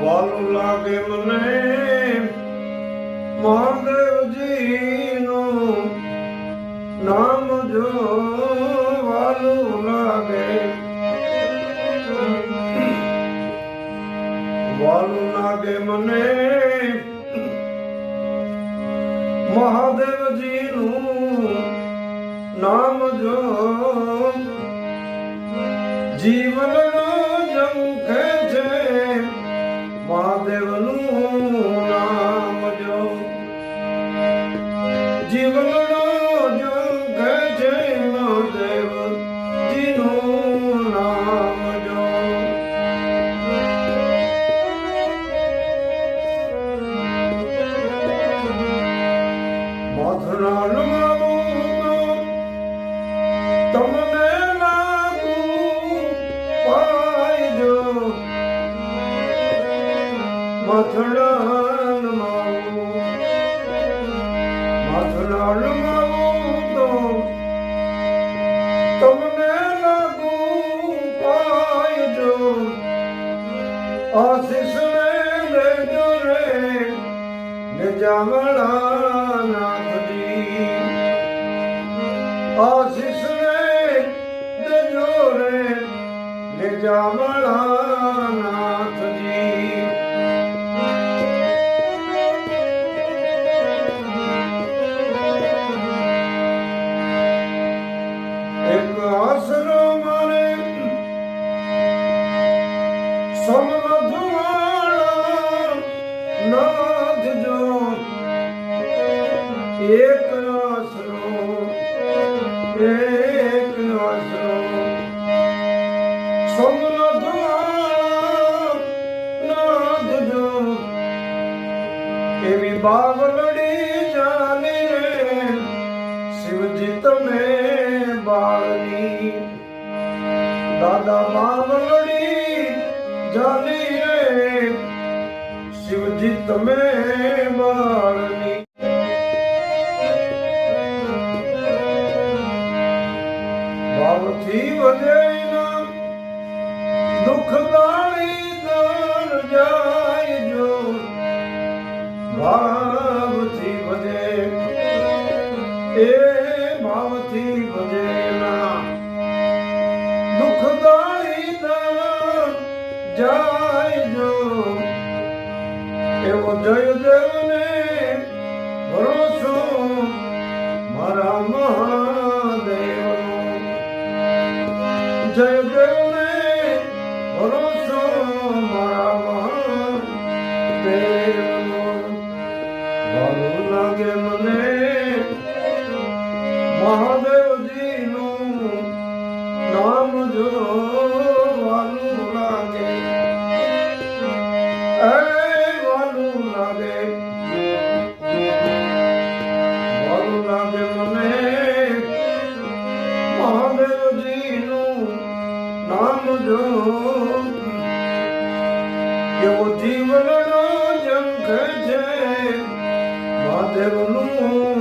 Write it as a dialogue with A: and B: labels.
A: વાલું લાગે મને મહાદેવજીનું નામ જો વાલું લાગે, વાલું લાગે મને મહાદેવજીનું નામ જો જીવનનો ઝંખે છે મહાદેવનું નામ જો જીવનનો ઝંખે છે મહાદેવજીનું નામ જો મથુરાનું તમને લાગુ પાયજો, મથુરાનું તો તમને લાગુ પાયજો, આશીષ ને દેજો રે નિજામણા નાથજી, આશીષ ને દેજો રે નિજામણા નાથજી. એક આસરો મારે સમનધવાળા નાથ જો, એક આસરો સમનધવાળા નાથ જો, એવી બાવલડી જાની રે શિવજી તમે બાળની, દાદા બાવલડી જાની રે શિવજી તમે બાળની. ભાવથી વધેના દુઃખદાળી દર જાય જો, ભાવથી વધે એ ભાવથી વધેના દુઃખદાળી દર જાય જો, એવો જય દેવને ભરોસો મારા મહાદેવનો, જય દેવને ભરોસો મારા મહાદેવનો. વાલું લાગે મને મહાદેવજીનું નામ જો વાલું લાગે, વાલું લાગે, વાલું લાગે મને મહાદેવજીનું નામ જો, એવો જીવનનો ઝંખે છે મહાદેવનું